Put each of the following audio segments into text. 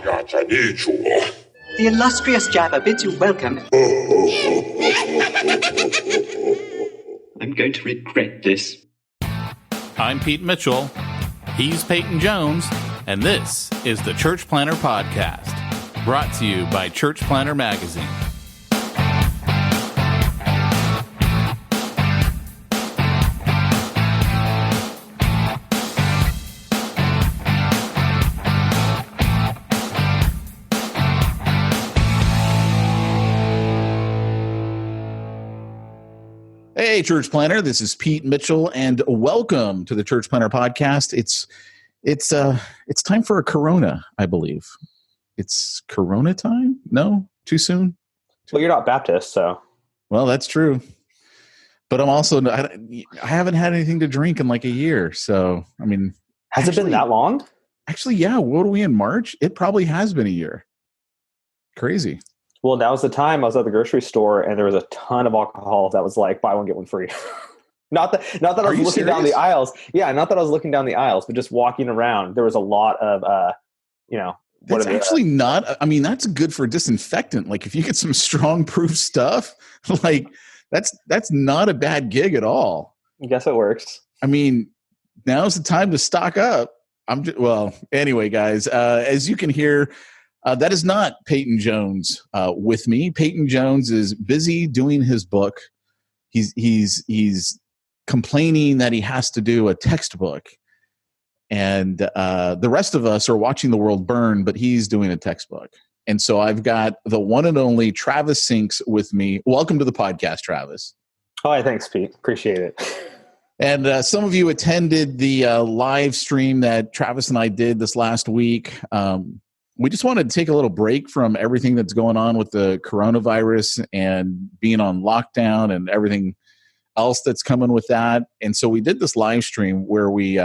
The illustrious Jabba bids you welcome. I'm going to regret this. I'm Pete Mitchell. He's Peyton Jones. And this is the Church Planter Podcast, brought to you by Church Planter Magazine. Hey, Church Planter, this is Pete Mitchell, and welcome to the Church Planter Podcast. It's time for a Corona, I believe. It's Corona time? No? Too soon? Well, you're not Baptist, so. Well, that's true. But I'm also, I haven't had anything to drink in like a year. So, I mean. Has it been that long? Actually, yeah. What are we in, March? It probably has been a year. Crazy. Well, that was the time I was at the grocery store and there was a ton of alcohol that was like, buy one, get one free. Not that I was looking down the aisles. Yeah, not that I was looking down the aisles, but just walking around, there was a lot of, That's actually not, I mean, that's good for disinfectant. Like if you get some strong proof stuff, like that's not a bad gig at all. I guess it works. I mean, now's the time to stock up. Anyway, guys, as you can hear, that is not Peyton Jones with me. Peyton Jones is busy doing his book. He's complaining that he has to do a textbook, and the rest of us are watching the world burn, but he's doing a textbook. And so I've got the one and only Travis Sinks with me. Welcome to the podcast, Travis. Oh, thanks, Pete. Appreciate it. And some of you attended the live stream that Travis and I did this last week. We just wanted to take a little break from everything that's going on with the coronavirus and being on lockdown and everything else that's coming with that. And so we did this live stream where we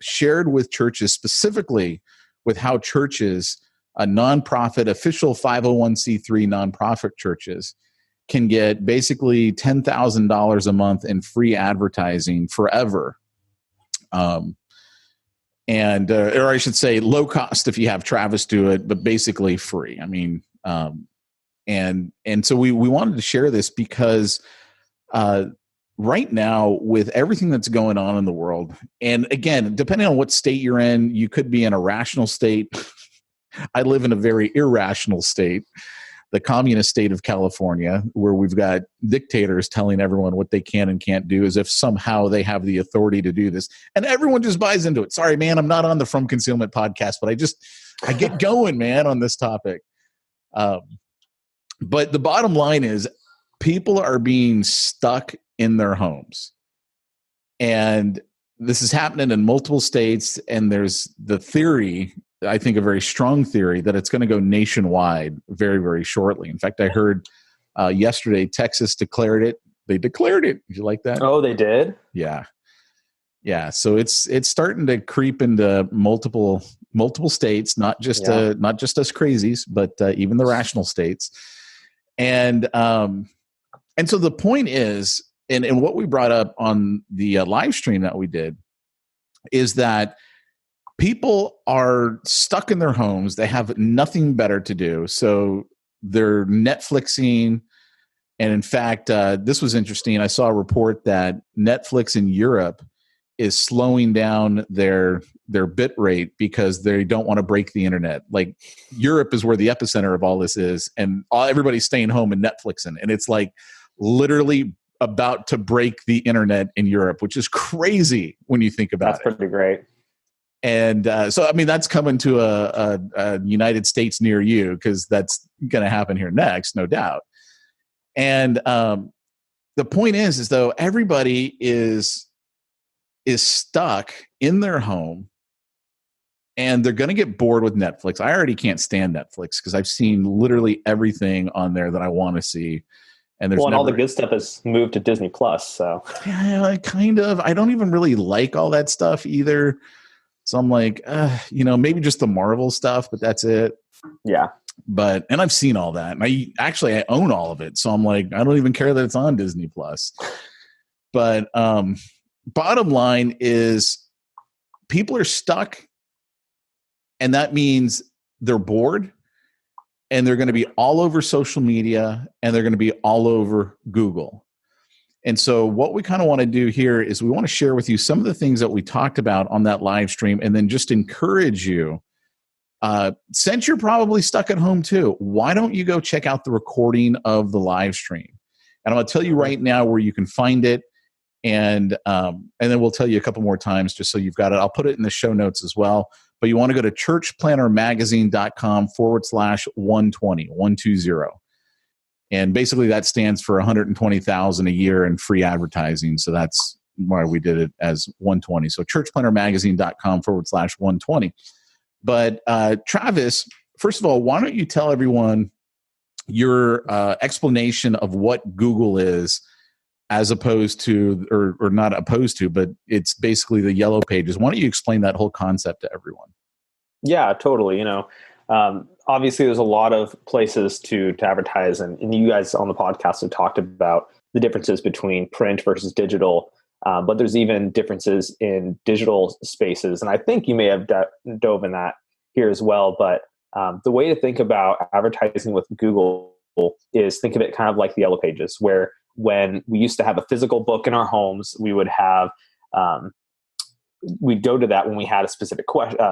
shared with churches, specifically with how churches, a nonprofit, official 501c3 nonprofit churches, can get basically $10,000 a month in free advertising forever. Or I should say low cost if you have Travis do it, but basically free. I mean, and so we wanted to share this because right now with everything that's going on in the world, and again, depending on what state you're in, you could be in a rational state. I live in a very irrational state, the communist state of California, where we've got dictators telling everyone what they can and can't do as if somehow they have the authority to do this. And everyone just buys into it. Sorry, man, I'm not on the From Concealment podcast, but I get going, man, on this topic. But the bottom line is people are being stuck in their homes. And this is happening in multiple states. And there's the theory, I think a very strong theory, that it's going to go nationwide very, very shortly. In fact, I heard yesterday Texas declared it. They declared it. Did you like that? Oh, they did? Yeah. Yeah. So it's starting to creep into multiple states, not just us crazies, but even the rational states. And so the point is, and what we brought up on the live stream that we did is that people are stuck in their homes. They have nothing better to do. So they're Netflixing. And in fact, this was interesting. I saw a report that Netflix in Europe is slowing down their bit rate because they don't want to break the internet. Like Europe is where the epicenter of all this is. And everybody's staying home and Netflixing. And it's like literally about to break the internet in Europe, which is crazy when you think about it. That's pretty great. And so, I mean, that's coming to a United States near you because that's going to happen here next, no doubt. And the point is though, everybody is stuck in their home and they're going to get bored with Netflix. I already can't stand Netflix because I've seen literally everything on there that I want to see. And there's all the good stuff has moved to Disney Plus. So yeah, kind of. I don't even really like all that stuff either. So I'm like, maybe just the Marvel stuff, but that's it. Yeah. And I've seen all that. And I own all of it. So I'm like, I don't even care that it's on Disney Plus. But bottom line is people are stuck. And that means they're bored, and they're going to be all over social media, and they're going to be all over Google. And so what we kind of want to do here is we want to share with you some of the things that we talked about on that live stream, and then just encourage you, since you're probably stuck at home too, why don't you go check out the recording of the live stream? And I'm going to tell you right now where you can find it. And then we'll tell you a couple more times just so you've got it. I'll put it in the show notes as well. But you want to go to churchplannermagazine.com/120, 120. And basically that stands for $120,000 a year in free advertising. So that's why we did it as 120. So churchplannermagazine.com/120. But Travis, first of all, why don't you tell everyone your explanation of what Google is, as opposed to, or not opposed to, but it's basically the yellow pages. Why don't you explain that whole concept to everyone? Yeah, totally. Obviously there's a lot of places to advertise, and you guys on the podcast have talked about the differences between print versus digital. But there's even differences in digital spaces. And I think you may have dove in that here as well. But the way to think about advertising with Google is think of it kind of like the yellow pages, where when we used to have a physical book in our homes, we would have, we'd go to that when we had a specific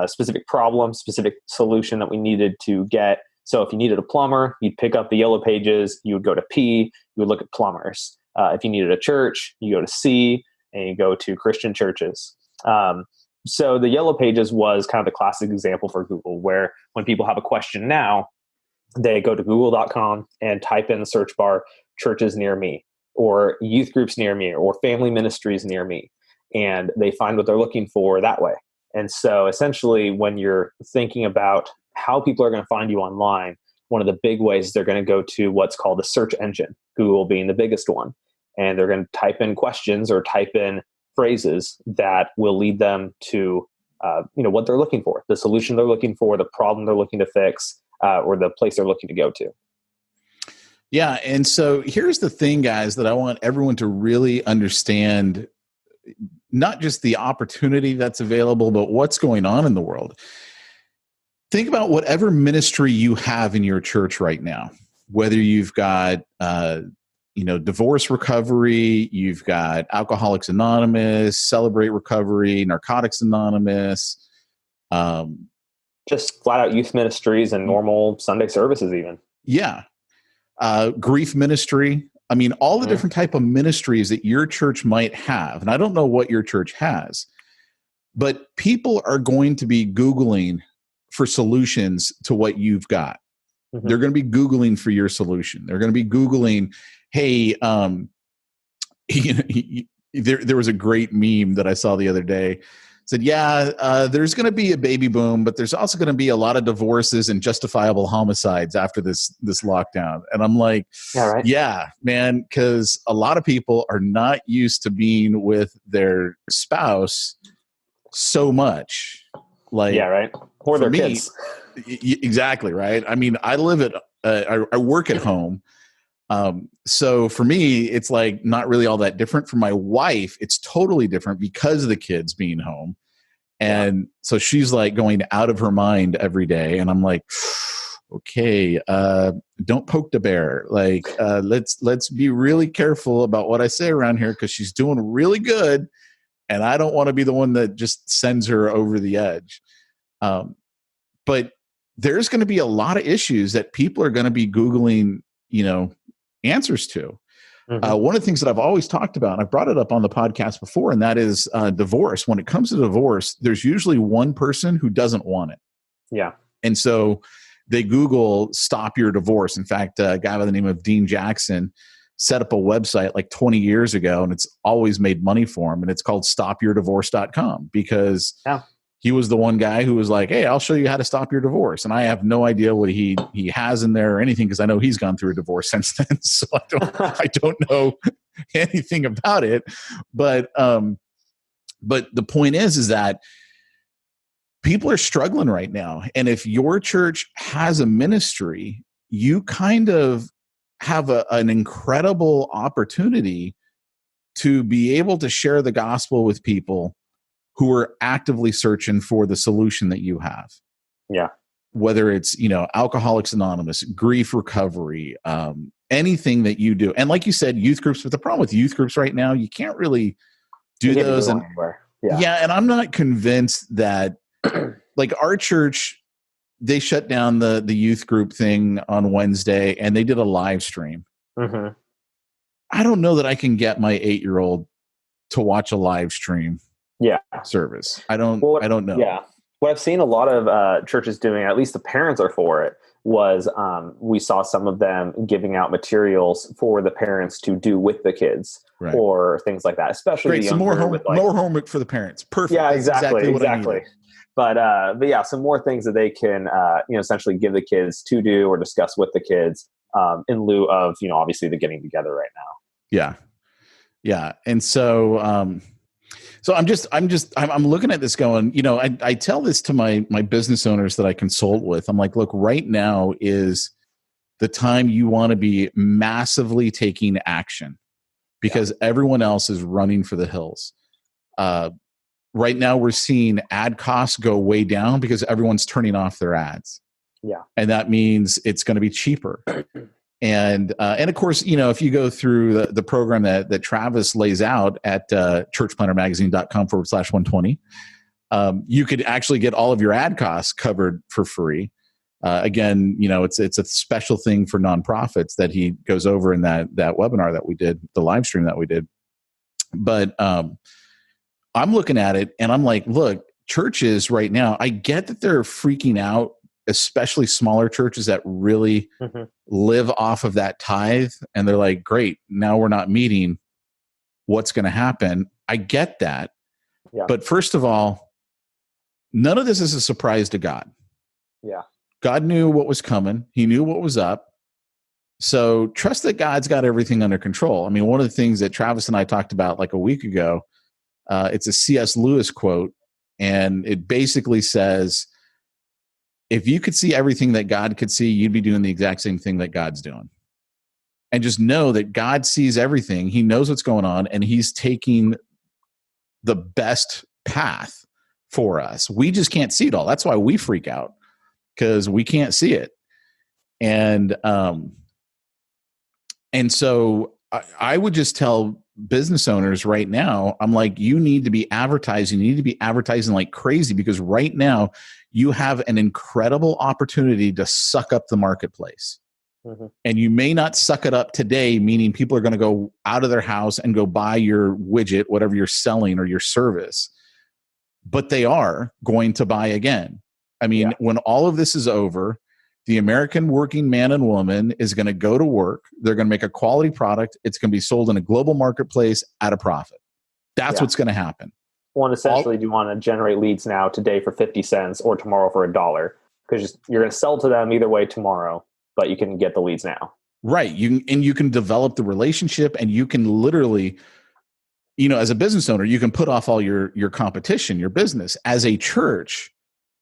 specific problem, specific solution that we needed to get. So if you needed a plumber, you'd pick up the yellow pages, you would go to P, you would look at plumbers. If you needed a church, you go to C, and you go to Christian churches. So the yellow pages was kind of the classic example for Google, where when people have a question now, they go to google.com and type in the search bar, churches near me, or youth groups near me, or family ministries near me. And they find what they're looking for that way. And so essentially, when you're thinking about how people are going to find you online, one of the big ways they're going to go to what's called a search engine, Google being the biggest one. And they're going to type in questions or type in phrases that will lead them to what they're looking for, the solution they're looking for, the problem they're looking to fix, or the place they're looking to go to. Yeah. And so here's the thing, guys, that I want everyone to really understand, not just the opportunity that's available, but what's going on in the world. Think about whatever ministry you have in your church right now, whether you've got, divorce recovery, you've got Alcoholics Anonymous, Celebrate Recovery, Narcotics Anonymous, just flat out youth ministries and normal Sunday services even. Yeah. Grief ministry. I mean, all the different type of ministries that your church might have. And I don't know what your church has, but people are going to be Googling for solutions to what you've got. Mm-hmm. They're going to be Googling for your solution. They're going to be Googling, hey, there was a great meme that I saw the other day. Said, there's going to be a baby boom, but there's also going to be a lot of divorces and justifiable homicides after this lockdown. And I'm like, yeah, man, because a lot of people are not used to being with their spouse so much. Like, yeah, right. Or their kids. Exactly, right. I mean, I work at home. So for me, it's like not really all that different. For my wife, it's totally different because of the kids being home. And so she's like going out of her mind every day. And I'm like, okay, don't poke the bear. Like, let's be really careful about what I say around here, because she's doing really good. And I don't want to be the one that just sends her over the edge. But there's going to be a lot of issues that people are going to be Googling, answers to. Mm-hmm. One of the things that I've always talked about, and I've brought it up on the podcast before, and that is divorce. When it comes to divorce, there's usually one person who doesn't want it. Yeah. And so they Google stop your divorce. In fact, a guy by the name of Dean Jackson set up a website like 20 years ago, and it's always made money for him. And it's called stopyourdivorce.com, because he was the one guy who was like, hey, I'll show you how to stop your divorce. And I have no idea what he has in there or anything, because I know he's gone through a divorce since then. So I don't know anything about it. But the point is that people are struggling right now. And if your church has a ministry, you kind of have an incredible opportunity to be able to share the gospel with people who are actively searching for the solution that you have. Yeah. whether it's, Alcoholics Anonymous, grief recovery, anything that you do. And like you said, youth groups, but the problem with youth groups right now, you can't really do those. And yeah. And I'm not convinced that like our church, they shut down the youth group thing on Wednesday and they did a live stream. Mm-hmm. I don't know that I can get my 8-year-old to watch a live stream service. I don't know. Yeah. What I've seen a lot of churches doing, at least the parents are for it, was we saw some of them giving out materials for the parents to do with the kids, or things like that. Especially some more homework for the parents. Perfect. Yeah, That's exactly what I needed. But yeah, some more things that they can essentially give the kids to do or discuss with the kids in lieu of obviously the getting together right now. Yeah, and so. So I'm looking at this going, I tell this to my business owners that I consult with. I'm like, look, right now is the time you want to be massively taking action because everyone else is running for the hills. Right now we're seeing ad costs go way down because everyone's turning off their ads. Yeah. And that means it's going to be cheaper. And of course, if you go through the program that Travis lays out at churchplannermagazine.com/120, you could actually get all of your ad costs covered for free. Again, it's a special thing for nonprofits that he goes over in that webinar that we did, the live stream that we did. But I'm looking at it and I'm like, look, churches right now, I get that they're freaking out, especially smaller churches that really live off of that tithe. And they're like, great, now we're not meeting. What's going to happen? I get that. Yeah. But first of all, none of this is a surprise to God. Yeah. God knew what was coming. He knew what was up. So trust that God's got everything under control. I mean, one of the things that Travis and I talked about like a week ago, it's a C.S. Lewis quote. And it basically says, if you could see everything that God could see, you'd be doing the exact same thing that God's doing. And just know that God sees everything. He knows what's going on, and he's taking the best path for us. We just can't see it all. That's why we freak out, because we can't see it. And so I would just tell business owners right now, I'm like, you need to be advertising. You need to be advertising like crazy, because right now you have an incredible opportunity to suck up the marketplace. Mm-hmm. And you may not suck it up today, meaning people are going to go out of their house and go buy your widget, whatever you're selling or your service, but they are going to buy again. I mean, when all of this is over, the American working man and woman is going to go to work. They're going to make a quality product. It's going to be sold in a global marketplace at a profit. That's what's going to happen. Well, and essentially, do you want to generate leads now today for 50 cents or tomorrow for $1? Because you're going to sell to them either way tomorrow, but you can get the leads now. Right. You can develop the relationship, and you can literally, as a business owner, you can put off all your competition, your business. As a church,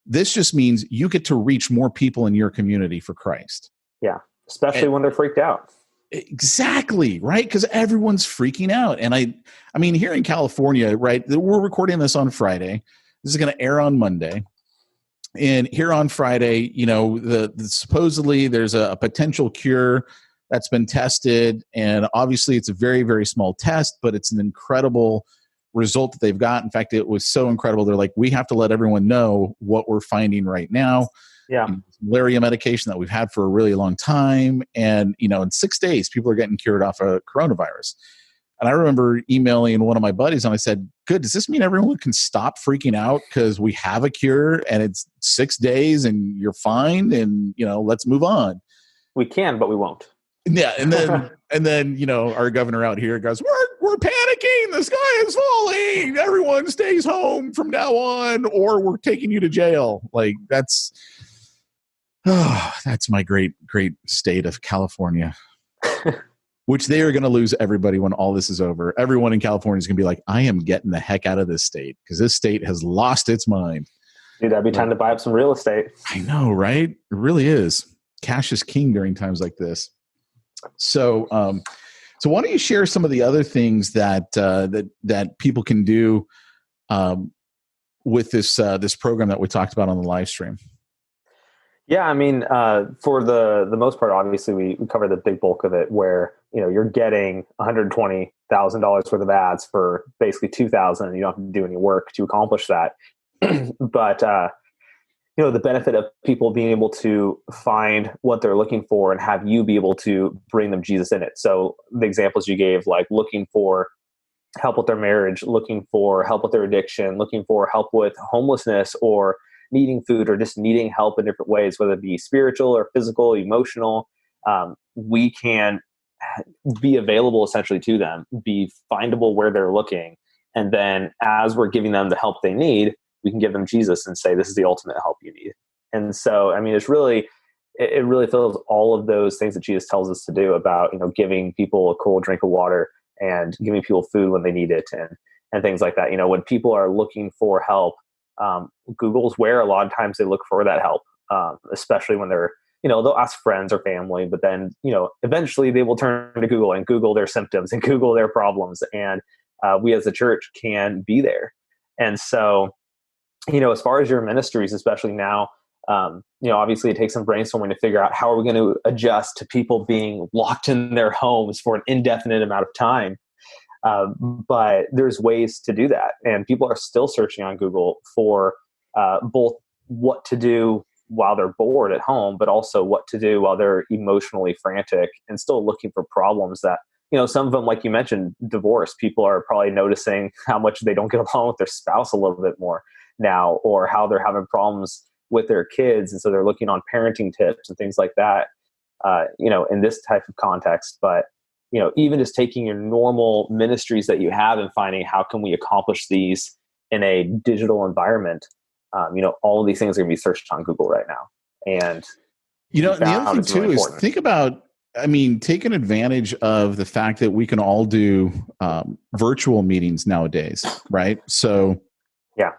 this just means you get to reach more people in your community for Christ. Yeah, especially when they're freaked out. Exactly, right? Because everyone's freaking out. And I mean, here in California, right, we're recording this on Friday. This is going to air on Monday. And here on Friday, the supposedly there's a potential cure that's been tested. And obviously it's a very, very small test, but it's an incredible result that they've got. In fact, it was so incredible. They're like, we have to let everyone know what we're finding right now. Yeah. Malaria medication that we've had for a really long time. And, in 6 days, people are getting cured off of coronavirus. And I remember emailing one of my buddies and I said, good, does this mean everyone can stop freaking out because we have a cure and it's 6 days and you're fine and, let's move on? We can, but we won't. Yeah. And then, our governor out here goes, we're panicking. The sky is falling. Everyone stays home from now on, or we're taking you to jail. Like that's my great state of California, which they are going to lose everybody when all this is over. Everyone in California is going to be like, I am getting the heck out of this state because this state has lost its mind. Dude, that'd be time to buy up some real estate. I know, right? It really is. Cash is king during times like this. So why don't you share some of the other things that people can do with this program that we talked about on the live stream? Yeah, I mean, for the most part, obviously, we cover the big bulk of it, where you're getting $120,000 worth of ads for basically 2,000, and you don't have to do any work to accomplish that. But the benefit of people being able to find what they're looking for and have you be able to bring them Jesus in it. So the examples you gave, like looking for help with their marriage, looking for help with their addiction, looking for help with homelessness, or needing food, or just needing help in different ways, whether it be spiritual or physical, emotional, we can be available essentially to them, be findable where they're looking. And then as we're giving them the help they need, we can give them Jesus and say, this is the ultimate help you need. And so, I mean, it really fills all of those things that Jesus tells us to do about, giving people a cool drink of water and giving people food when they need it, and things like that. When people are looking for help, Google's where a lot of times they look for that help, especially when they're, they'll ask friends or family, but then, eventually they will turn to Google and Google their symptoms and Google their problems. And we as a church can be there. And so, as far as your ministries, especially now, obviously it takes some brainstorming to figure out how are we going to adjust to people being locked in their homes for an indefinite amount of time. But there's ways to do that. And people are still searching on Google for both what to do while they're bored at home, but also what to do while they're emotionally frantic, and still looking for problems that, some of them, like you mentioned, divorce. People are probably noticing how much they don't get along with their spouse a little bit more now, or how they're having problems with their kids. And so they're looking on parenting tips and things like that, in this type of context. But, even just taking your normal ministries that you have and finding how can we accomplish these in a digital environment. All of these things are going to be searched on Google right now. And, the other thing too really is think about, taking advantage of the fact that we can all do virtual meetings nowadays, right? So yeah,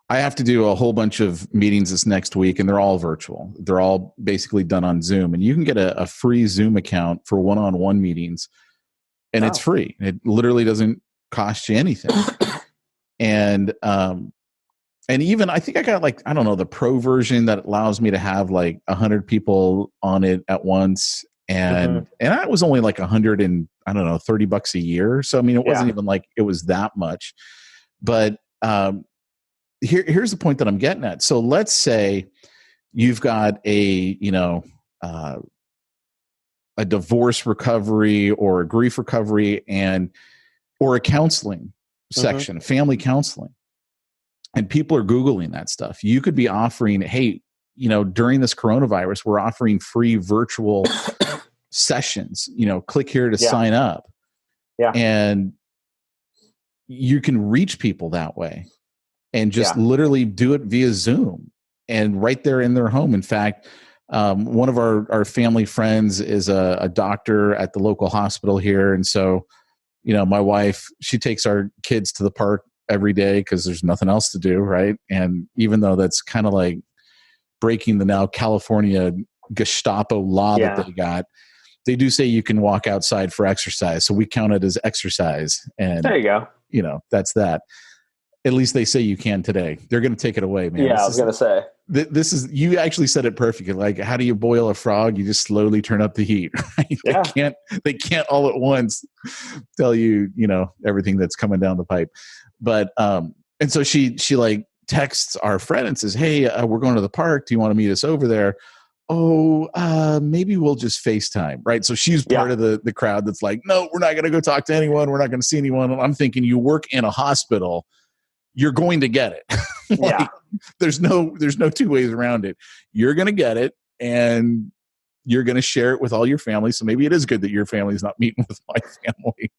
I have to do a whole bunch of meetings this next week, and they're all virtual. They're all basically done on Zoom, and you can get a free Zoom account for one-on-one meetings, and it's free. It literally doesn't cost you anything. And even I think I got the pro version that allows me to have 100 people on it at once. And that was only $130 a year. So, it wasn't even like it was that much, but, here's the point that I'm getting at. So let's say you've got a divorce recovery or a grief recovery or a counseling section, family counseling, and people are Googling that stuff. You could be offering, hey, during this coronavirus, we're offering free virtual sessions, click here to sign up. Yeah. And you can reach people that way. And just literally do it via Zoom and right there in their home. In fact, one of our family friends is a doctor at the local hospital here. And so, my wife, she takes our kids to the park every day because there's nothing else to do, right? And even though that's kind of like breaking the now California Gestapo law that they got, they do say you can walk outside for exercise. So we count it as exercise. And there you go. That's that. At least they say you can today. They're going to take it away, man. Yeah, I was going to say. This is, you actually said it perfectly. Like, how do you boil a frog? You just slowly turn up the heat, right? Yeah. They can't all at once tell you, everything that's coming down the pipe. But, and so she texts our friend and says, hey, we're going to the park. Do you want to meet us over there? Oh, maybe we'll just FaceTime, right? So she's part of the crowd that's like, no, we're not going to go talk to anyone. We're not going to see anyone. And I'm thinking, you work in a hospital, you're going to get it. There's no two ways around it. You're going to get it, and you're going to share it with all your family. So maybe it is good that your family is not meeting with my family.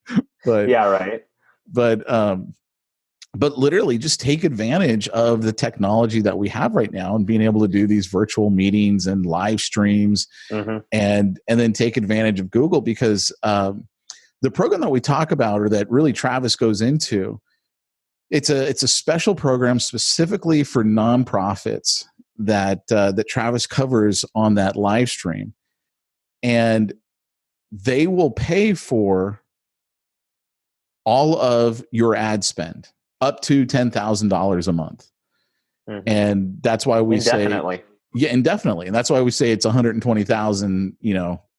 But yeah, right. But literally just take advantage of the technology that we have right now and being able to do these virtual meetings and live streams, and then take advantage of Google, because the program that we talk about, or that really Travis goes into, it's a special program specifically for nonprofits that Travis covers on that live stream, and they will pay for all of your ad spend up to $10,000 a month. And that's why we say Yeah, indefinitely. And that's why we say it's 120,000,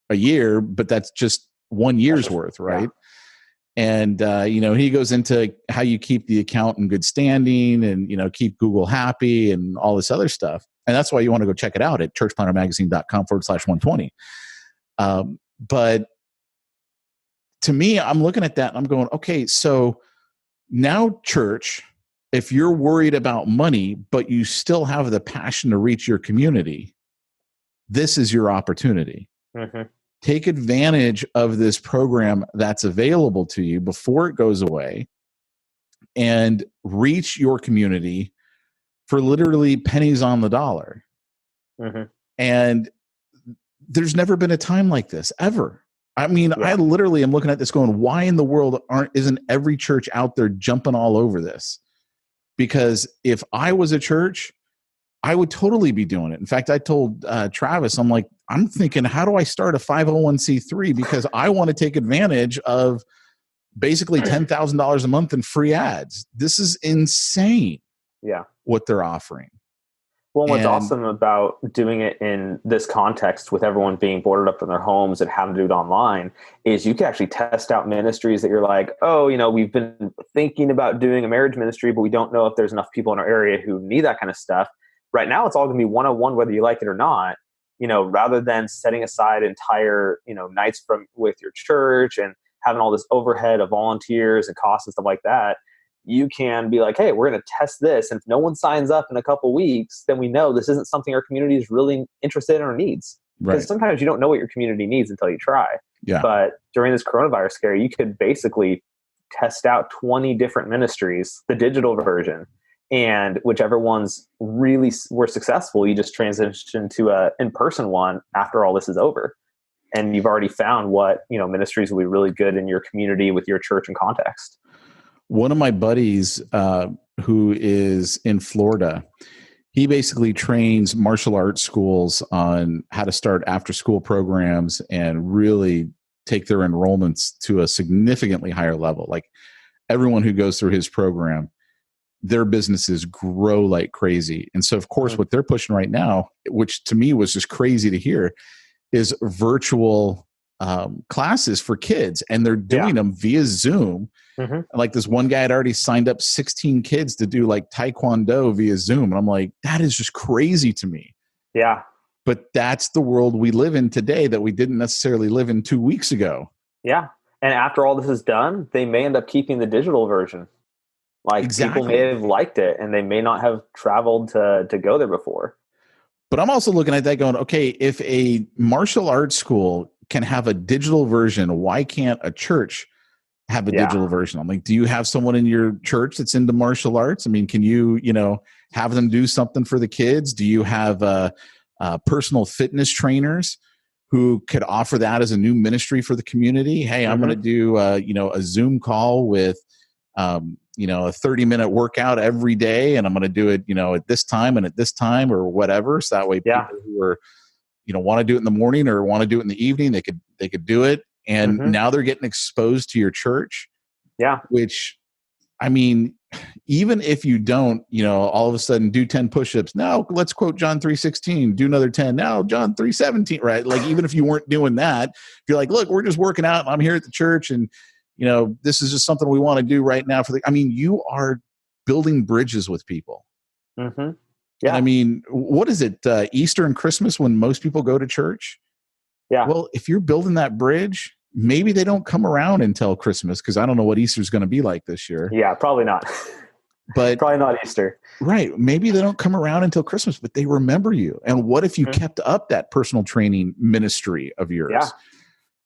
a year, but that's just 1 year's worth, right? Yeah. And, he goes into how you keep the account in good standing and, keep Google happy and all this other stuff. And that's why you want to go check it out at churchplannermagazine.com/120. But to me, I'm looking at that and I'm going, okay, so now church, if you're worried about money, but you still have the passion to reach your community, this is your opportunity. Mm-hmm. Take advantage of this program that's available to you before it goes away and reach your community for literally pennies on the dollar. Mm-hmm. And there's never been a time like this ever. I mean, yeah. I literally am looking at this going, why in the world isn't every church out there jumping all over this? Because if I was a church, I would totally be doing it. In fact, I told Travis, I'm thinking, how do I start a 501c3? Because I want to take advantage of basically $10,000 a month in free ads. This is insane. Yeah, what they're offering. Well, what's awesome about doing it in this context with everyone being boarded up in their homes and having to do it online is you can actually test out ministries that you're like, oh, we've been thinking about doing a marriage ministry, but we don't know if there's enough people in our area who need that kind of stuff. Right now, it's all going to be one-on-one, whether you like it or not, rather than setting aside entire, nights with your church and having all this overhead of volunteers and costs and stuff like that. You can be like, hey, we're going to test this. And if no one signs up in a couple weeks, then we know this isn't something our community is really interested in or needs. Because sometimes you don't know what your community needs until you try. Yeah. But during this coronavirus scare, you could basically test out 20 different ministries, the digital version. And whichever ones really were successful, you just transition to a in-person one after all this is over. And you've already found what, ministries will be really good in your community with your church and context. One of my buddies who is in Florida, he basically trains martial arts schools on how to start after-school programs and really take their enrollments to a significantly higher level. Like everyone who goes through his program, their businesses grow like crazy. And so, of course, what they're pushing right now, which to me was just crazy to hear, is virtual classes for kids. And they're doing them via Zoom. Mm-hmm. Like this one guy had already signed up 16 kids to do like Taekwondo via Zoom. And I'm like, that is just crazy to me. Yeah. But that's the world we live in today that we didn't necessarily live in 2 weeks ago. Yeah. And after all this is done, they may end up keeping the digital version. Like people may have liked it and they may not have traveled to go there before. But I'm also looking at that going, okay, if a martial arts school can have a digital version, why can't a church have a digital version? I'm like, do you have someone in your church that's into martial arts? I mean, can you, have them do something for the kids? Do you have personal fitness trainers who could offer that as a new ministry for the community? Hey, I'm going to do, a Zoom call with, a 30-minute workout every day, and I'm going to do it, at this time and at this time or whatever. So that way people who are, want to do it in the morning or want to do it in the evening, they could do it. And now they're getting exposed to your church. Yeah. Which, I mean, even if you don't, all of a sudden do 10 push-ups. Now let's quote John 3:16, do another 10. Now John 3:17, right? Like even if you weren't doing that, if you're like, look, we're just working out and I'm here at the church and, this is just something we want to do right now you are building bridges with people. Mm-hmm. Yeah. And I mean, what is it? Easter and Christmas when most people go to church? Yeah. Well, if you're building that bridge, maybe they don't come around until Christmas because I don't know what Easter's going to be like this year. Yeah, probably not. But probably not Easter. Right. Maybe they don't come around until Christmas, but they remember you. And what if you kept up that personal training ministry of yours? Yeah.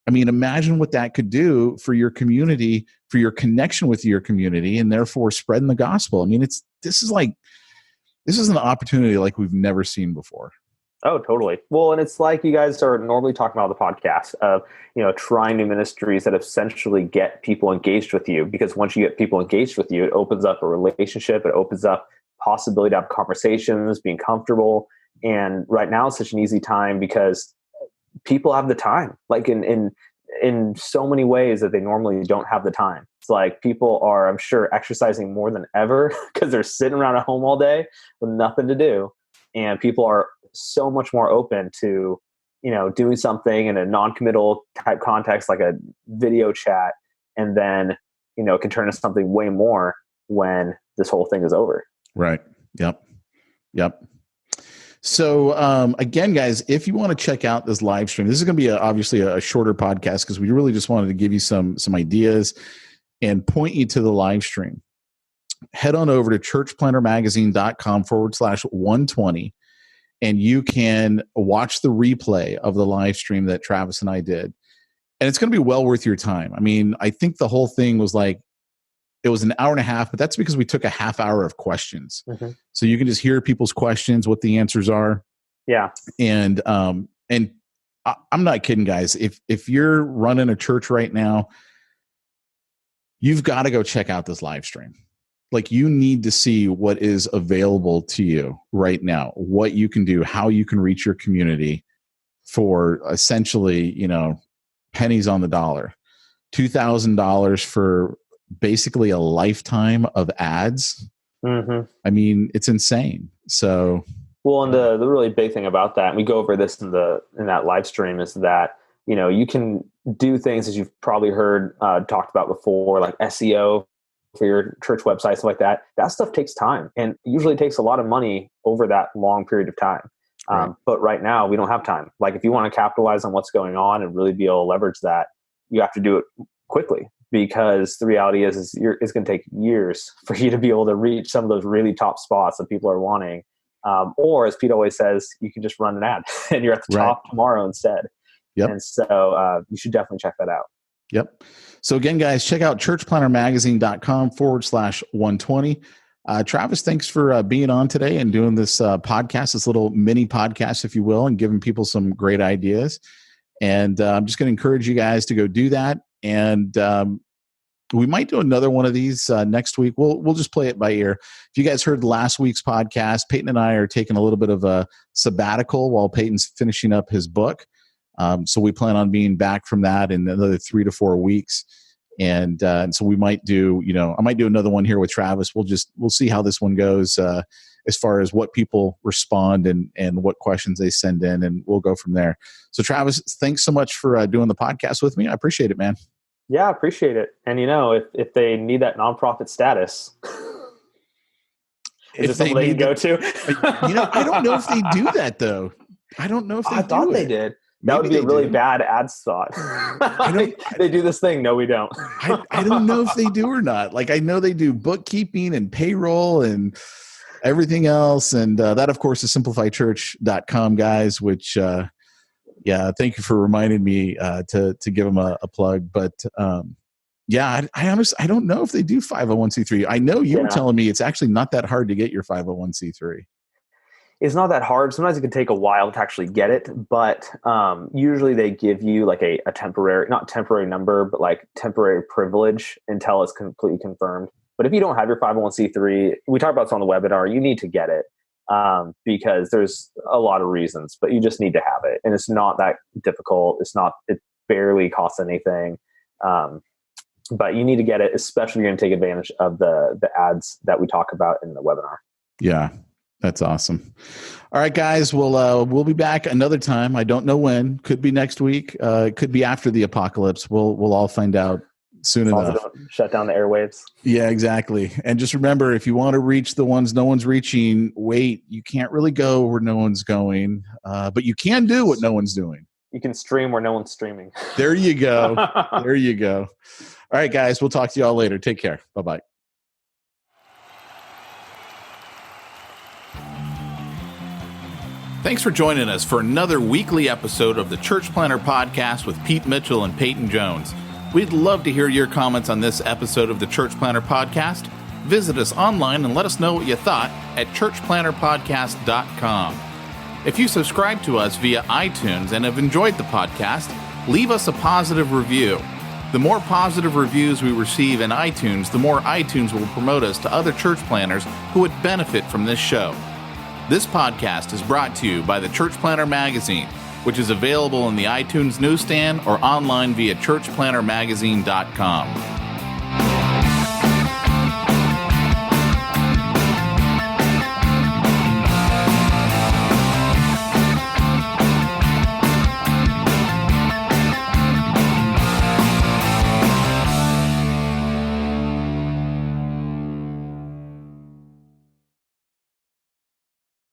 I mean, imagine what that could do for your community, for your connection with your community, and therefore spreading the gospel. I mean, this is an opportunity like we've never seen before. Oh, totally. Well, and it's like you guys are normally talking about the podcast of, trying new ministries that essentially get people engaged with you. Because once you get people engaged with you, it opens up a relationship. It opens up possibility to have conversations, being comfortable. And right now is such an easy time because people have the time, like in so many ways that they normally don't have the time. It's like people are, I'm sure, exercising more than ever because they're sitting around at home all day with nothing to do. And people are so much more open to, doing something in a non-committal type context, like a video chat, and then, it can turn into something way more when this whole thing is over. Right. Yep. So again, guys, if you want to check out this live stream, this is going to be obviously a shorter podcast because we really just wanted to give you some ideas and point you to the live stream. Head on over to churchplantermagazine.com/120, and you can watch the replay of the live stream that Travis and I did. And it's going to be well worth your time. I mean, I think the whole thing was it was an hour and a half, but that's because we took a half hour of questions. Mm-hmm. So you can just hear people's questions, what the answers are. Yeah. And I'm not kidding, guys. If you're running a church right now, you've got to go check out this live stream. Like, you need to see what is available to you right now, what you can do, how you can reach your community for essentially, pennies on the dollar. $2,000 for basically a lifetime of ads. Mm-hmm. I mean, it's insane. So, well, and the really big thing about that, and we go over this in that live stream, is that you can do things as you've probably heard talked about before, like SEO for your church website, stuff like that. That stuff takes time, and usually takes a lot of money over that long period of time. Right. But right now, we don't have time. Like, if you want to capitalize on what's going on and really be able to leverage that, you have to do it quickly. Because the reality is it's going to take years for you to be able to reach some of those really top spots that people are wanting. Or, as Pete always says, you can just run an ad and you're at the top tomorrow instead. Yep. And so you should definitely check that out. Yep. So again, guys, check out churchplantermagazine.com/120. Travis, thanks for being on today and doing this podcast, this little mini podcast, if you will, and giving people some great ideas. And I'm just going to encourage you guys to go do that. And we might do another one of these next week. We'll just play it by ear. If you guys heard last week's podcast, Peyton and I are taking a little bit of a sabbatical while Peyton's finishing up his book. So we plan on being back from that in another 3 to 4 weeks. And so we might do, I might do another one here with Travis. We'll see how this one goes as far as what people respond and what questions they send in, and we'll go from there. So Travis, thanks so much for doing the podcast with me. I appreciate it, man. Yeah, I appreciate it. And if they need that nonprofit status, is it something they can go to? I don't know if they do that though. I don't know if they do. I thought they did. That would be a really bad ad spot. They do this thing. No, we don't. I don't know if they do or not. Like, I know they do bookkeeping and payroll and everything else. And that, of course, is simplifychurch.com, guys, which, thank you for reminding me to give them a plug. But I honestly, I don't know if they do 501c3. I know you were telling me it's actually not that hard to get your 501c3. It's not that hard. Sometimes it can take a while to actually get it, but usually they give you like a temporary, not temporary number, but like temporary privilege until it's completely confirmed. But if you don't have your 501c3, we talked about this on the webinar, you need to get it because there's a lot of reasons, but you just need to have it. And it's not that difficult. It barely costs anything. But you need to get it, especially if you're going to take advantage of the ads that we talk about in the webinar. Yeah. That's awesome. All right, guys. We'll be back another time. I don't know when. Could be next week. Could be after the apocalypse. We'll all find out soon enough. Shut down the airwaves. Yeah, exactly. And just remember, if you want to reach the ones no one's reaching, wait. You can't really go where no one's going, but you can do what no one's doing. You can stream where no one's streaming. There you go. There you go. All right, guys. We'll talk to you all later. Take care. Bye-bye. Thanks for joining us for another weekly episode of the Church Planter Podcast with Pete Mitchell and Peyton Jones. We'd love to hear your comments on this episode of the Church Planter Podcast. Visit us online and let us know what you thought at churchplanterpodcast.com. If you subscribe to us via iTunes and have enjoyed the podcast, leave us a positive review. The more positive reviews we receive in iTunes, the more iTunes will promote us to other church planners who would benefit from this show. This podcast is brought to you by the Church Planter Magazine, which is available in the iTunes newsstand or online via churchplantermagazine.com.